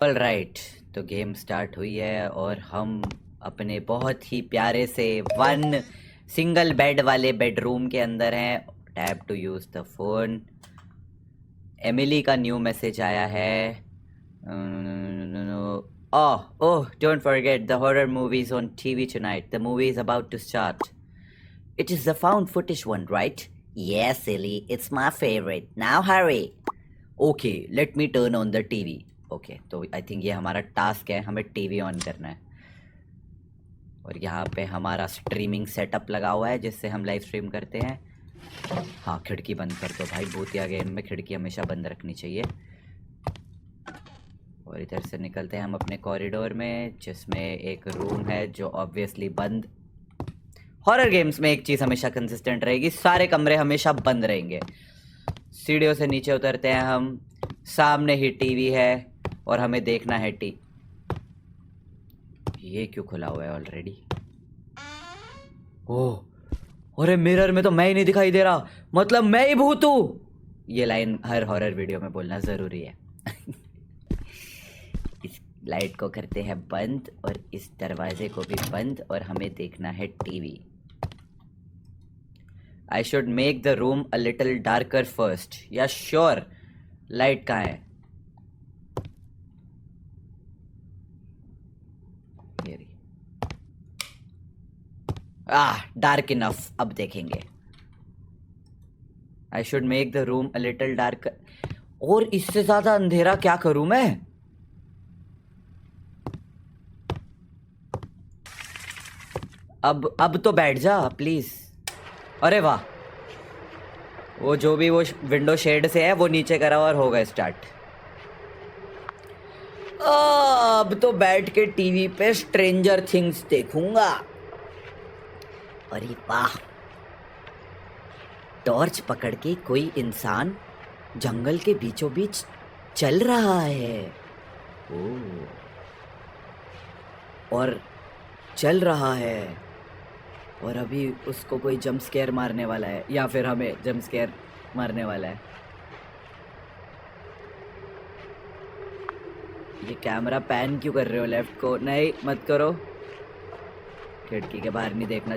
All right, तो game start हुई है और हम अपने बहुत ही प्यारे से वन सिंगल बेड वाले बेडरूम के अंदर हैं। Tap to use the phone. Emily का न्यू मैसेज आया है। Oh oh, don't forget the horror movies on TV tonight. The movie is about to start. It is the found footage one, right? Yes, silly. It's my favorite. Now hurry. Okay, let me turn on the TV. Okay, तो I think ये हमारा task है, हमें TV on करना है। और यहाँ पे हमारा स्ट्रीमिंग सेटअप लगा हुआ है जिससे हम लाइव स्ट्रीम करते हैं। हाँ, खिड़की बंद कर दो भाई, भूतिया गेम में खिड़की हमेशा बंद रखनी चाहिए। और इधर से निकलते हैं हम अपने कॉरिडोर में, जिसमें एक रूम है जो ऑब्वियसली बंद। हॉरर गेम्स में एक चीज़ हमेशा कंसिस्टेंट रहेगी, सारे कमरे हमेशा बंद रहेंगे। सीढ़ियों से नीचे उतरते हैं हम, सामने ही टीवी है और हमें देखना है ये क्यों खुला हुआ है ऑलरेडी? ओह, अरे मिरर में तो मैं ही नहीं दिखाई दे रहा, मतलब मैं ही भूत हूँ। ये लाइन हर हॉरर वीडियो में बोलना ज़रूरी है। इस लाइट को करते हैं बंद और इस दरवाजे को भी बंद और हमें देखना है TV. I should make the room a little darker first. या श्योर, लाइट कहाँ है? डार्क इनफ, अब देखेंगे। I should make the room a little darker. और इससे ज्यादा अंधेरा क्या करूं मैं? अब तो बैठ जा प्लीज। अरे वाह, वो जो भी वो विंडो शेड से है वो नीचे करा और होगा स्टार्ट। अब तो बैठ के टीवी पे स्ट्रेंजर थिंग्स देखूंगा। अरे वाह, टॉर्च पकड़ के कोई इंसान जंगल के बीचों बीच चल रहा है। ओह, और चल रहा है और अभी उसको कोई जंप स्केयर मारने वाला है, या फिर हमें जंप स्केयर मारने वाला है। ये कैमरा पैन क्यों कर रहे हो लेफ्ट को? नहीं, मत करो। खिड़की के बाहर नहीं देखना,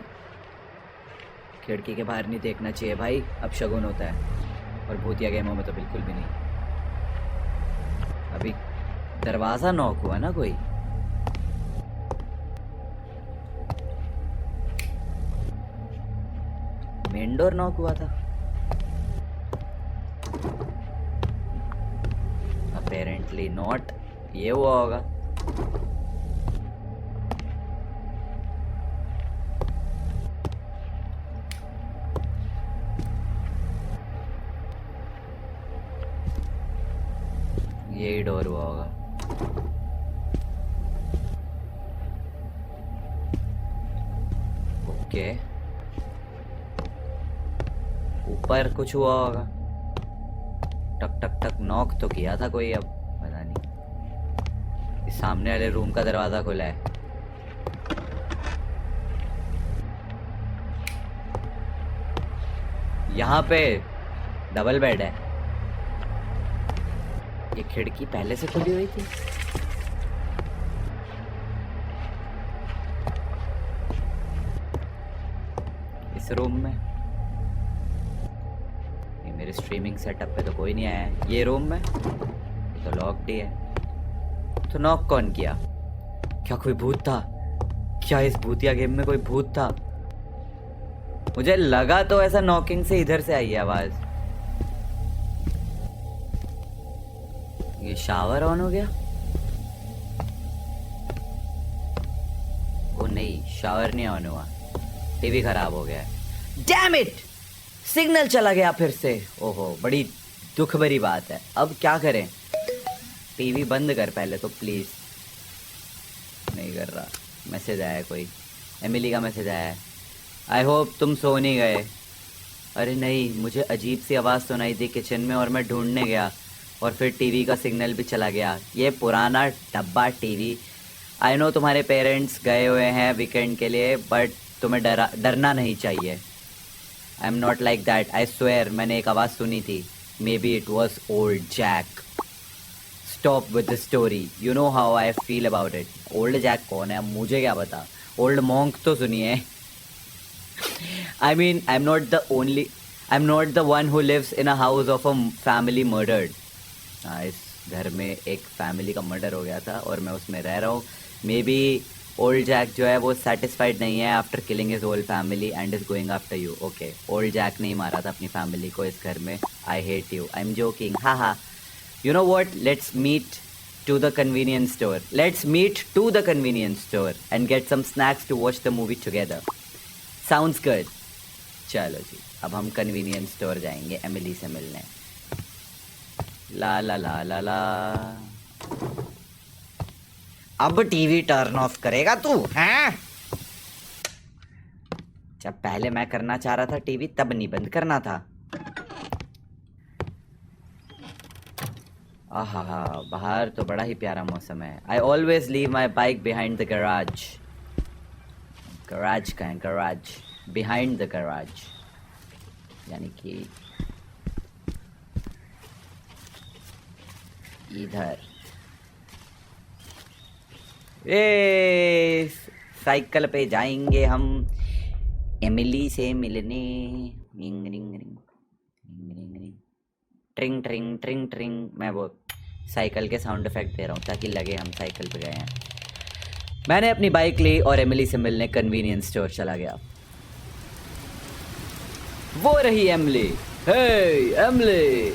खिड़की के बाहर नहीं देखना चाहिए भाई, अब शगुन होता है। और भूतिया गेमों में तो बिल्कुल भी नहीं। अभी दरवाज़ा नॉक हुआ ना कोई? मेन डोर नॉक हुआ था अपेरेंटली नॉट। ये हुआ होगा। यही डोर हुआ होगा। ओके, ऊपर कुछ हुआ होगा। टक टक टक नॉक तो किया था कोई, अब पता नहीं। इस सामने वाले रूम का दरवाजा खुला है। यहाँ पे डबल बेड है। ये खिड़की पहले से खुली हुई थी। इस रूम में ये मेरे स्ट्रीमिंग सेटअप पे तो कोई नहीं आया है। ये रूम में तो लॉक्ड ही है। तो नॉक कौन किया? क्या कोई भूत था? क्या इस भूतिया गेम में कोई भूत था? मुझे लगा तो ऐसा नॉकिंग से इधर से आई है आवाज। ये शावर ऑन हो गया? ओ नहीं, शावर नहीं ऑन हुआ, टीवी खराब हो गया है। डैम इट, सिग्नल चला गया फिर से। ओहो, बड़ी दुख भरी बात है। अब क्या करें? टीवी बंद कर पहले तो प्लीज। नहीं कर रहा। मैसेज आया कोई, एमिली का मैसेज आया है। आई होप तुम सो नहीं गए। अरे नहीं, मुझे अजीब सी आवाज़ सुनाई दी किचन में और मैं ढूंढने गया और फिर टीवी का सिग्नल भी चला गया। ये पुराना डब्बा टीवी। आई नो तुम्हारे पेरेंट्स गए हुए हैं वीकेंड के लिए, बट तुम्हें डरना नहीं चाहिए। I am not like that, I swear. मैंने एक आवाज़ सुनी थी, maybe it was old Jack. stop with the story. You know how I feel about it. Old Jack कौन है मुझे क्या पता. Old Monk तो सुनिए. I mean, I'm not the one who lives in a house of a family murdered. इस घर में एक फैमिली का मर्डर हो गया था और मैं उसमें रह रहा हूँ. मे बी ओल्ड जैक जो है वो सेटिस्फाइड नहीं है after killing his whole family and is going after you. Okay, old Jack नहीं मारा था अपनी फैमिली को इस घर में. I hate you. I am joking. Ha ha. You know what? Let's meet to the convenience store. Let's meet to the convenience store and get some snacks to watch the movie together. Sounds good. चलो जी, अब हम convenience store जाएंगे Emily से मिलने. ला ला ला ला ला. अब TV turn off करेगा तू, हैं? जब पहले मैं करना चाह रहा था टीवी तब नहीं बंद करना था. आहा, बाहर तो बड़ा ही प्यारा मौसम है. I always leave my bike behind the garage. Garage का है, गराज बिहाइंड द गराज, यानी कि इधर. ए साइकिल पे जाएंगे हम एमिली से मिलने. Ring ring ring ring ring tring tring tring tring. मैं वो साइकिल के साउंड इफेक्ट दे रहा हूँ ताकि लगे हम साइकिल पे गए हैं. मैंने अपनी बाइक ली और एमिली से मिलने कन्वीनियंस स्टोर चला गया. वो रही Emily. Hey Emily,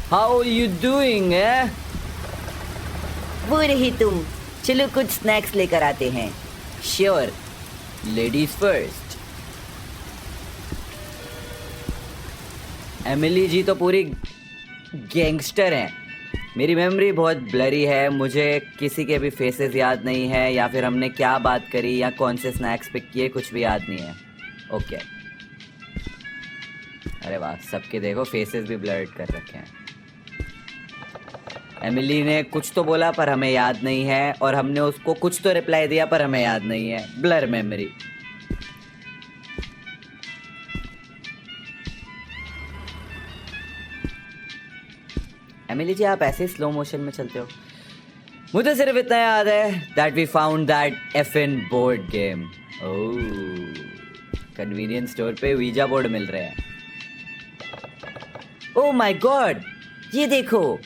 how you doing? वो रही तुम. चलो कुछ स्नैक्स लेकर आते हैं. Sure, ladies first. Emily ji तो पूरी गैंगस्टर हैं. मेरी मेमोरी बहुत ब्लरी है, मुझे किसी के भी फेसेस याद नहीं है या फिर हमने क्या बात करी या कौन से स्नैक्स पिक किए, कुछ भी याद नहीं है. ओके. अरे वाह, सबके देखो फेसेस भी ब्लर्ड कर रखे हैं. एमिली ने कुछ तो बोला पर हमें याद नहीं है और हमने उसको कुछ तो रिप्लाई दिया पर हमें याद नहीं है. Blur memory. एमिली जी, आप ऐसे स्लो मोशन में चलते हो. मुझे सिर्फ इतना याद है that we found that effin board game. Oh, convenience store पे वीजा बोर्ड मिल रहे हैं. ओह माय गॉड, ये देखो.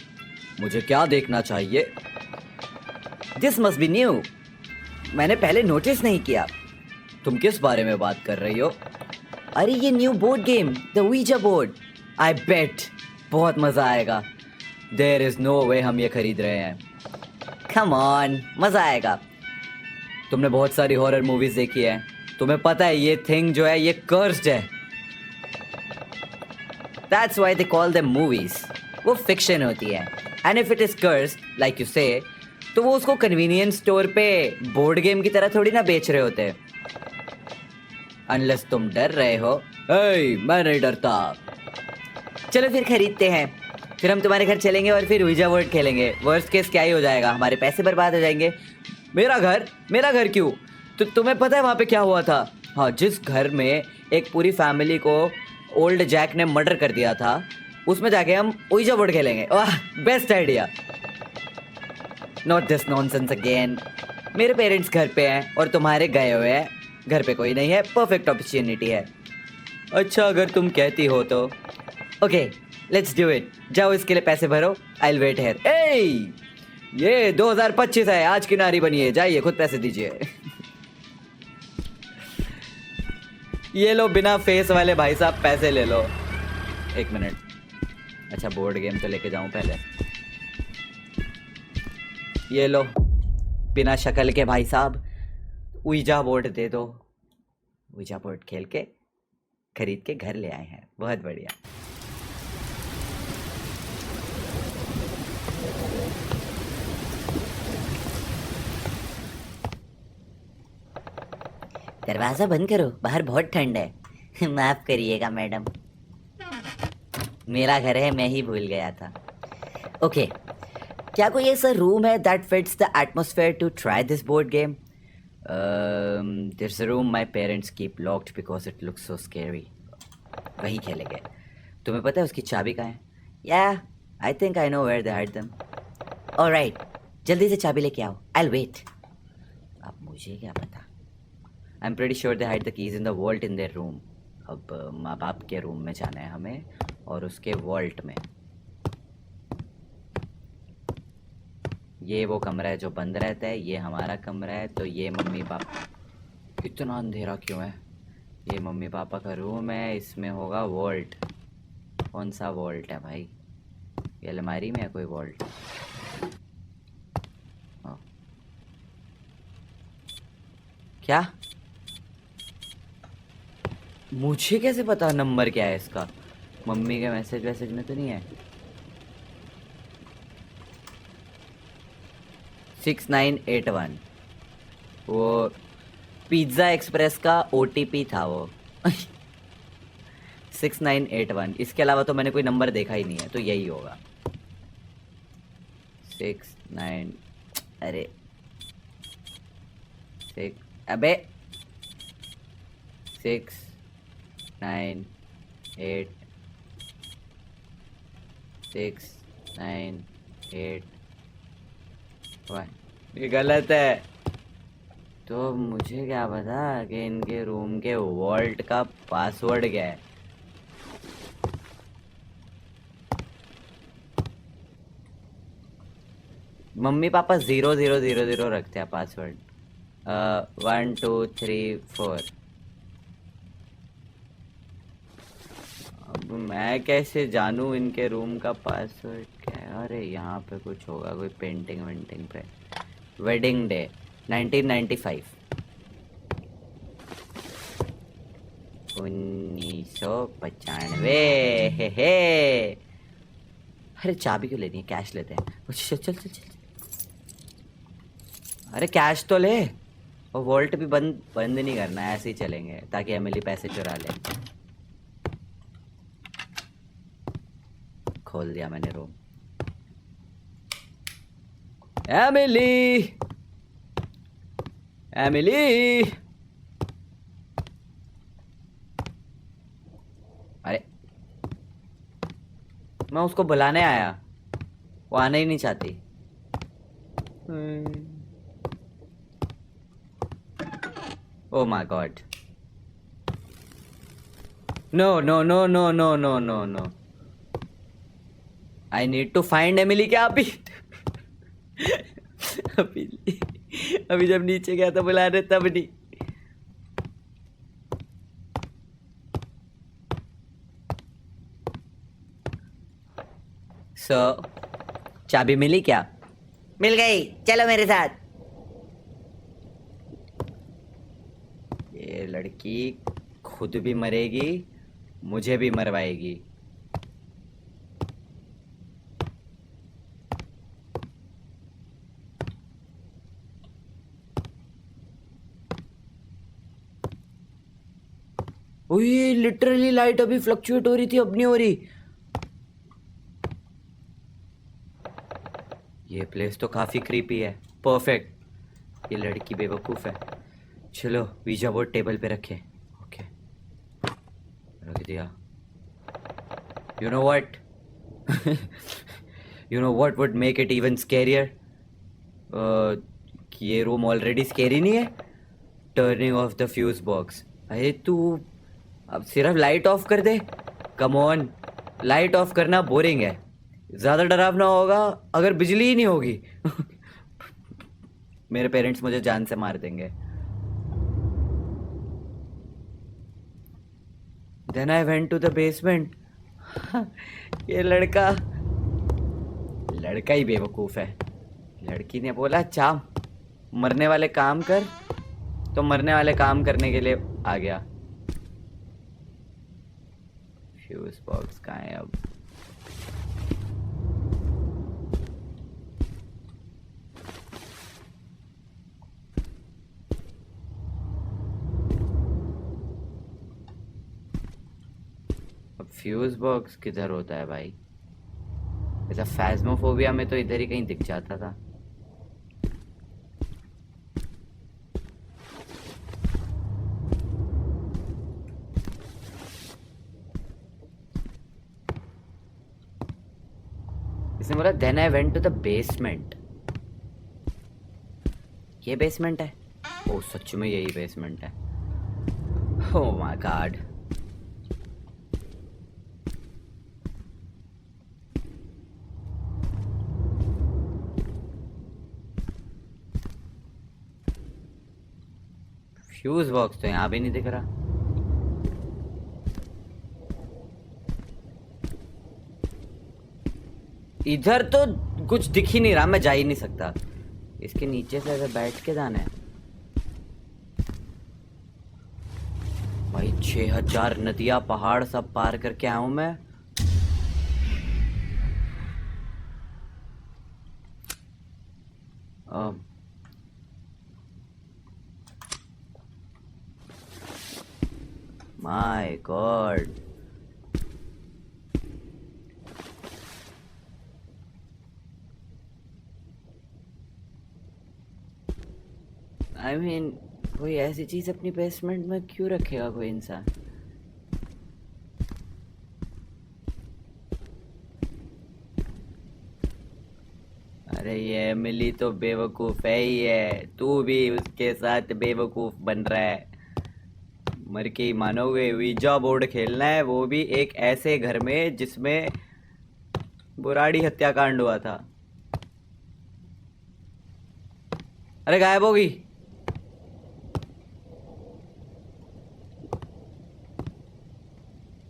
मुझे क्या देखना चाहिए? This must be new. मैंने पहले नोटिस नहीं किया. तुम किस बारे में बात कर रही हो? अरे ये new board game, the Ouija board. I bet बहुत मजा आएगा. देयर इज नो वे हम ये खरीद रहे हैं. कम ऑन, मजा आएगा. तुमने बहुत सारी हॉरर मूवीज देखी है, तुम्हें पता है ये थिंग जो है ये कर्स्ड है. That's why they call them movies. वो फिक्शन होती है. And if it is cursed like you से, तो वो उसको कन्वीनियंस स्टोर पे बोर्ड गेम की तरह थोड़ी ना बेच रहे होते. अनलेस तुम डर रहे हो. hey, मैं नहीं डरता. चलो फिर खरीदते हैं. फिर हम तुम्हारे घर चलेंगे और फिर वीजा बोर्ड खेलेंगे. वर्स्ट केस क्या ही हो जाएगा, हमारे पैसे बर्बाद हो जाएंगे. मेरा घर क्यों? तो तुम्हें पता है वहाँ पे क्या हुआ था? हाँ, जिस घर में एक पूरी फैमिली को ओल्ड जैक ने मर्डर कर दिया था, उसमें जाके हम वीजा बोर्ड खेलेंगे. वाह, best idea. Not this nonsense again. मेरे पेरेंट्स घर पे हैं और तुम्हारे गए हुए हैं. घर पे कोई नहीं है. परफेक्ट अपॉर्चुनिटी है. अच्छा, अगर तुम कहती हो तो. Okay, let's do it. जाओ, इसके लिए पैसे भरो. I will wait here. ए, ये 2025 है, आज की नारी बनिए. जाइए, खुद पैसे दीजिए. ये लो, बिना फेस वाले भाई साहब पैसे ले लो. एक मिनट. अच्छा, बोर्ड गेम तो लेके जाऊं पहले. ये लो, बिना शक्ल के भाई साहब वीजा बोर्ड दे दो. वीजा बोर्ड खेल के खरीद के घर ले आए हैं. बहुत बढ़िया. दरवाजा बंद करो, बाहर बहुत ठंड है. माफ करिएगा मैडम, मेरा घर है, मैं ही भूल गया था. ओके, क्या कोई ऐसा रूम है that fits the atmosphere to try this board game? This room my parents keep locked because it looks so scary. वही खेलेंगे. तुम्हें पता है उसकी चाबी कहाँ है? Yeah I think I know where they hide them. Alright, जल्दी से चाबी लेके आओ, आई विल वेट। अब मुझे क्या पता। I am pretty sure they hide the keys in the vault in their room. अब माँ बाप के रूम में जाना है हमें और उसके वॉल्ट में। ये वो कमरा है जो बंद रहता है, ये हमारा कमरा है, तो ये मम्मी पापा। इतना अंधेरा क्यों है? ये मम्मी पापा का रूम है, इसमें होगा वॉल्ट। कौन सा वॉल्ट है भाई? ये अलमारी में है कोई वॉल्ट? क्या? मुझे कैसे पता नंबर क्या है इसका? मम्मी के मैसेज वैसेज में तो नहीं है। 6981 वो पिज्ज़ा एक्सप्रेस का OTP था वो। 6981, इसके अलावा तो मैंने कोई नंबर देखा ही नहीं है, तो यही होगा 69। अरे 6, अबे 698 698 1। ये गलत है। तो मुझे क्या पता कि इनके रूम के वॉल्ट का पासवर्ड क्या है। मम्मी पापा 0000 रखते हैं पासवर्ड। 1 2 3 4। अब मैं कैसे जानूं इनके रूम का पासवर्ड क्या है? अरे यहाँ पे कुछ होगा, कोई पेंटिंग वेंटिंग पे। Wedding day 1995, 1995। हे। अरे चाबी क्यों लेनी है? कैश लेते हैं। चल चल चल चल। अरे कैश तो ले। और वॉल्ट भी बंद बंद नहीं करना है, ऐसे ही चलेंगे ताकि एमिली पैसे चुरा ले। खोल दिया मैंने रूम। Emily, Emily. अरे मैं उसको बुलाने आया, वो आना ही नहीं चाहती। Oh my God. No, no, no, no, no, no, no, no. I need to find Emily क्या अभी? अभी जब नीचे गया था बुलाने तब नहीं। चाबी मिली क्या? मिल गई, चलो मेरे साथ। ये लड़की खुद भी मरेगी, मुझे भी मरवाएगी। ओए लिटरली लाइट अभी फ्लक्चुएट हो रही थी, अब नहीं हो रही। ये प्लेस तो काफी क्रीपी है। परफेक्ट। ये लड़की बेवकूफ है। चलो वीजा बोर्ड टेबल पे रखे। ओके, रख दिया। You know what? You know what would make it even scarier? कि ये रूम ऑलरेडी स्कैरी नहीं है। Turning of the fuse box. अरे तू अब सिर्फ लाइट ऑफ कर दे। कम ऑन, लाइट ऑफ करना बोरिंग है। ज्यादा डरावना होगा अगर बिजली ही नहीं होगी। मेरे पेरेंट्स मुझे जान से मार देंगे। Then I went to the basement. ये लड़का ही बेवकूफ है। लड़की ने बोला चा मरने वाले काम कर, तो मरने वाले काम करने के लिए आ गया। फ्यूज बॉक्स कहाँ है अब? फ्यूज बॉक्स किधर होता है भाई? ऐसा फैज़्मोफोबिया में तो इधर ही कहीं दिख जाता था। इसने बोला then I went to the basement. ये बेसमेंट है? ओ सच में यही बेसमेंट है। Oh my god. Fuse box तो यहाँ भी नहीं दिख रहा। इधर तो कुछ दिख ही नहीं रहा, मैं जा ही नहीं सकता। इसके नीचे से अगर बैठ के जाना है भाई, 6000 नदियां पहाड़ सब पार करके आया हूं मैं। My God. आई मीन कोई ऐसी चीज अपनी बेसमेंट में क्यों रखेगा कोई इंसान? अरे ये मिली तो बेवकूफ है ही है, तू भी उसके साथ बेवकूफ बन रहा है। मर के ही मानोगे। वीजा बोर्ड खेलना है, वो भी एक ऐसे घर में जिसमें बुराड़ी हत्याकांड हुआ था। अरे गायब हो गई।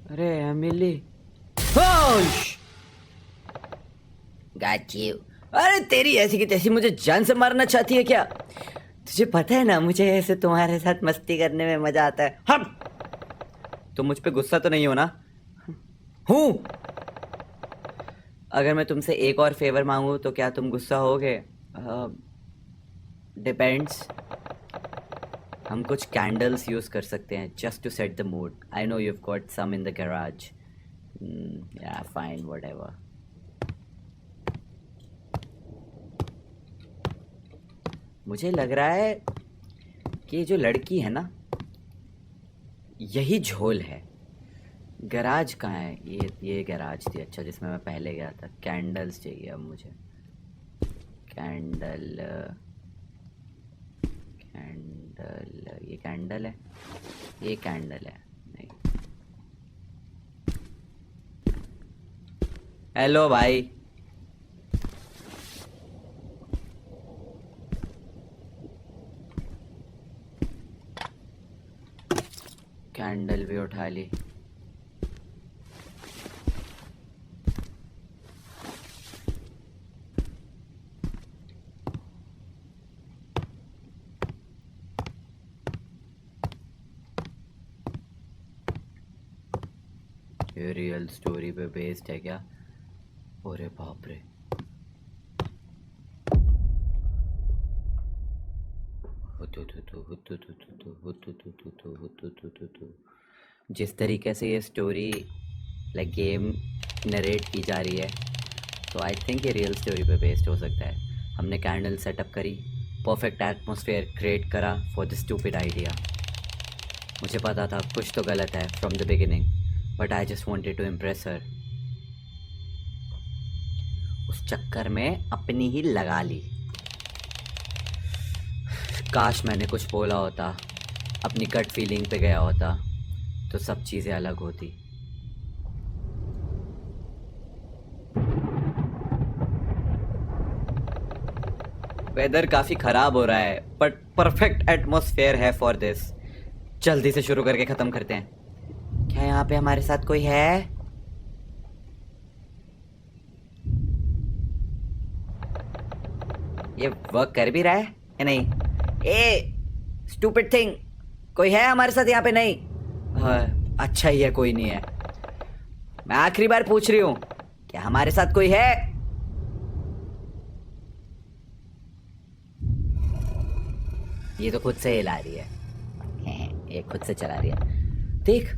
अरे एमिली, गॉट यू। अरे तेरी ऐसी की तैसी मुझे जान से मारना चाहती है क्या? तुझे पता है ना मुझे ऐसे तुम्हारे साथ मस्ती करने में मजा आता है। हम तुम मुझ पे गुस्सा तो नहीं हो ना? हूं। अगर मैं तुमसे एक और फेवर मांगू तो क्या तुम गुस्सा होगे? डिपेंड्स। हम कुछ कैंडल्स यूज कर सकते हैं just to set the mood. I know you have got some in the garage. Yeah fine, whatever. मुझे लग रहा है कि ये जो लड़की है ना, यही झोल है। गैराज कहाँ है? ये गैराज थी, अच्छा, जिसमें मैं पहले गया था। कैंडल्स चाहिए अब मुझे। कैंडल, ये कैंडल है, ये कैंडल है नहीं। हेलो भाई। कैंडल भी उठा ली। ये रियल स्टोरी पे बेस्ड है क्या? अरे बाप रे। जिस तरीके से ये स्टोरी लाइक गेम नरेट की जा रही है, तो आई थिंक ये रियल स्टोरी पे बेस्ड हो सकता है। हमने कैंडल सेटअप करी, परफेक्ट एटमॉस्फेयर क्रिएट करा फॉर द स्टूपिड आइडिया। मुझे पता था कुछ तो गलत है from the beginning, but I just wanted to impress her. उस चक्कर में अपनी ही लगा ली। काश मैंने कुछ बोला होता, अपनी गट फीलिंग पे गया होता, तो सब चीज़ें अलग होती। वेदर काफ़ी ख़राब हो रहा है, बट परफेक्ट एटमॉस्फेयर है फॉर दिस। जल्दी से शुरू करके ख़त्म करते हैं। क्या यहाँ पे हमारे साथ कोई है? ये वर्क कर भी रहा है या नहीं? ए स्टूपिड थिंग, कोई है हमारे साथ यहाँ पे? नहीं। हाँ, अच्छा ही है, कोई नहीं है। मैं आखिरी बार पूछ रही हूँ, क्या हमारे साथ कोई है? ये तो खुद से हिला रही है। ये खुद से चला रही है, देख।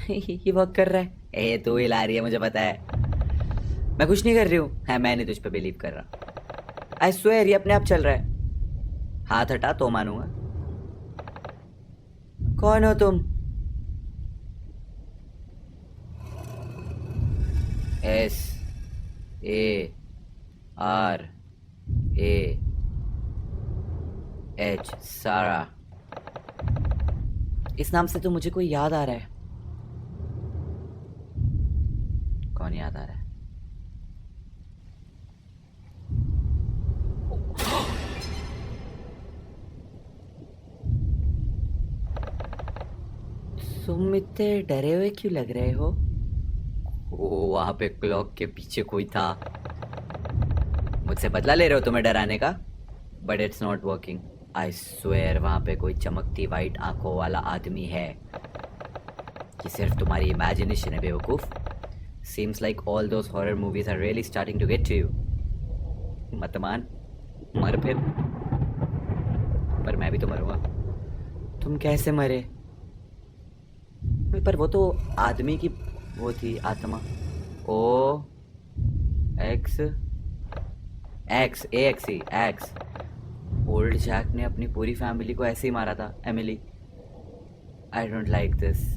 ये वर्क कर रहा है। ए तू हिला रही है, मुझे पता है। मैं कुछ नहीं कर रही हूँ। है, मैं नहीं तुझ पे बिलीव कर रहा। आई स्वेयर ये अपने आप चल रहा है। हाथ हटा तो मानूंगा। कौन हो तुम? S A SARAH, सारा। इस नाम से तो मुझे कोई याद आ रहा है। कौन याद आ रहा है? तुम इतने डरे हुए क्यों लग रहे हो? ओ, वहां पे क्लॉक के पीछे कोई था। मुझसे बदला ले रहे हो तुम्हें डराने का? But it's not working. I swear वहां पे कोई चमकती वाइट आंखों वाला आदमी है। ये सिर्फ तुम्हारी इमेजिनेशन है बेवकूफ। Seems like all those horror movies are really starting to get to you. मत मान, मर फिर। पर मैं भी तो मरूंगा। तुम कैसे मरे? पर वो तो आदमी की वो थी आत्मा। ओ एक्स एक्स ए एक्स ही एक्स। ओल्ड जैक ने अपनी पूरी फैमिली को ऐसे ही मारा था, Emily. I don't like this.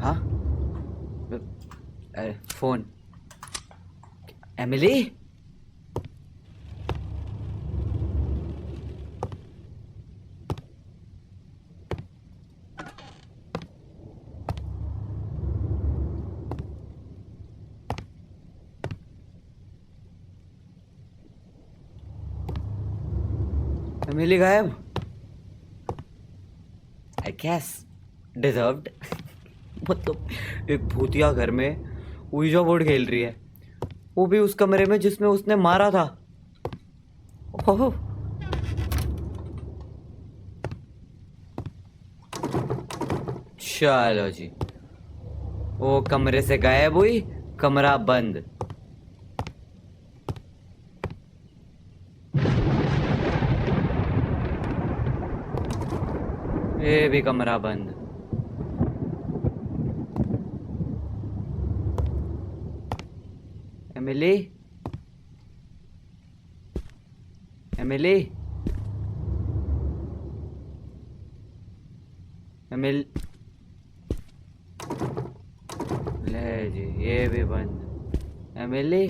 हाँ, अरे फोन। एमिली, एमिली गायब। I guess deserved. मतलब एक भूतिया घर में ouija बोर्ड खेल रही है, वो भी उस कमरे में जिसमें उसने मारा था। ओह, चलो जी। वो कमरे से गायब हुई, कमरा बंद। ये भी कमरा बंद। एमिली, एमिली, एमिल ले जी, ये भी बंद। Emily,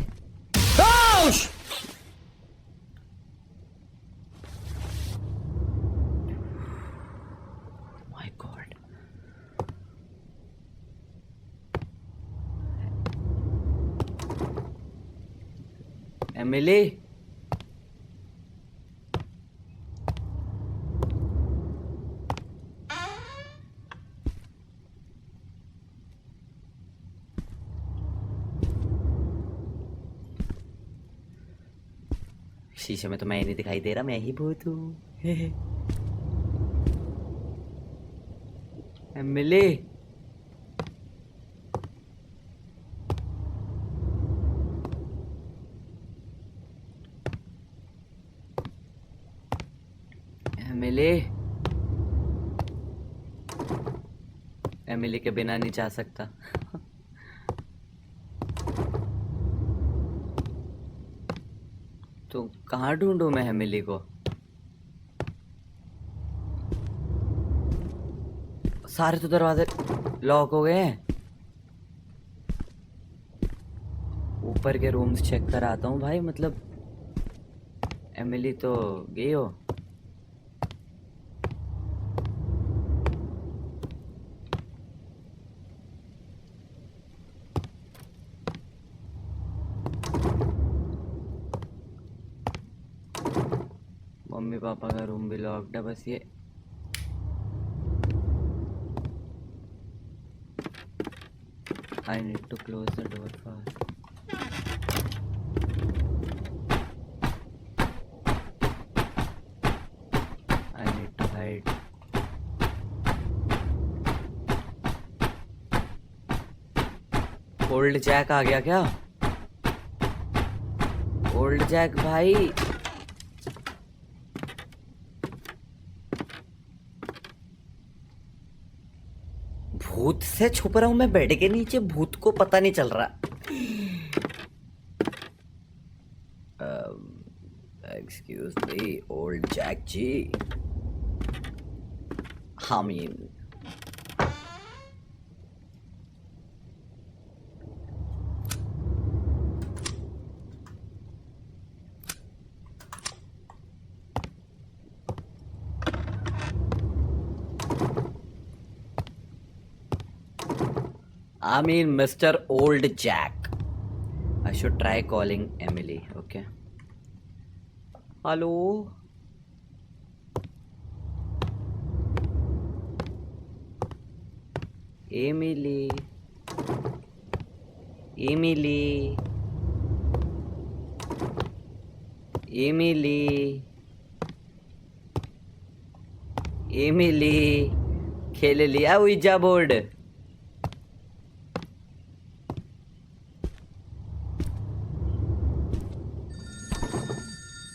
my God. एमिली, शीशे में तो मैं ही नहीं दिखाई दे रहा, मैं ही भूत हूँ। एमिली, एमिली, एमिली के बिना नहीं जा सकता। तो कहाँ ढूंढूं मैं एमिली को? सारे तो दरवाजे लॉक हो गए हैं। ऊपर के रूम्स चेक कर आता हूँ भाई। मतलब एमिली तो गई हो। मम्मी पापा का रूम भी लॉक्ड है। बस ये I need to close the door first. I need to hide. Old Jack आ गया क्या? ओल्ड जैक भाई, भूत से छुप रहा हूं मैं बेड के नीचे, भूत को पता नहीं चल रहा। Excuse me old Jack ji, हामीन। I mean, Mr. Old Jack. I should try calling Emily. Okay. Hello. Emily. Emily. Emily. Emily. खेल लिया ouija board?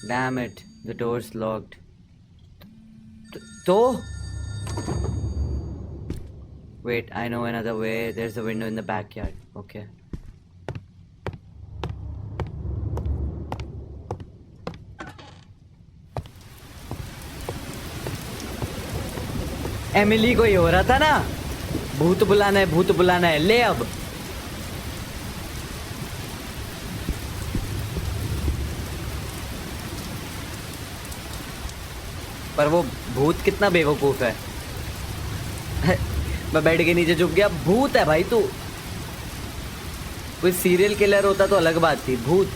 Damn it, the door's locked. So? Wait, I know another way. There's a window in the backyard. Okay. Emily को ये हो रहा था ना, भूत बुलाना है, ले अब। पर वो भूत कितना बेवकूफ है। मैं बेड के नीचे छुप गया, भूत है भाई तू। कोई सीरियल किलर होता तो अलग बात थी, भूत।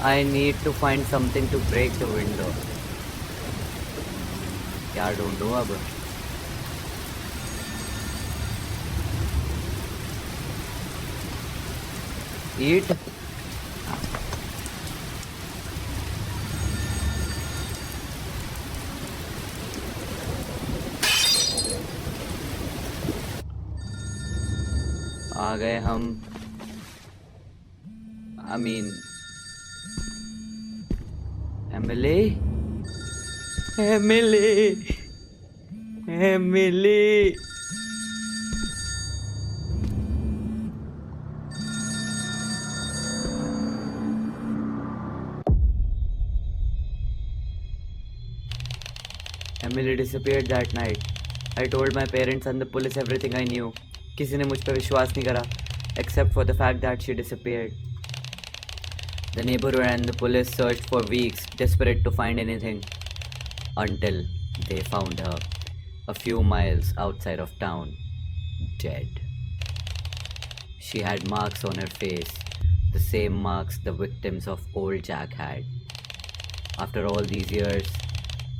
I need to find something to break the window. क्या ढूंढूं अब? ईट। आ गए हम। I mean, Emily? Emily! Emily! Emily disappeared that night. I told my parents and the police everything I knew. किसी ने मुझ पर विश्वास नहीं करा, except for the fact that she disappeared. The neighborhood and the police searched for weeks, desperate to find anything, until they found her a few miles outside of town, dead. She had marks on her face, the same marks the victims of Old Jack had. After all these years,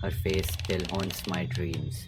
her face still haunts my dreams.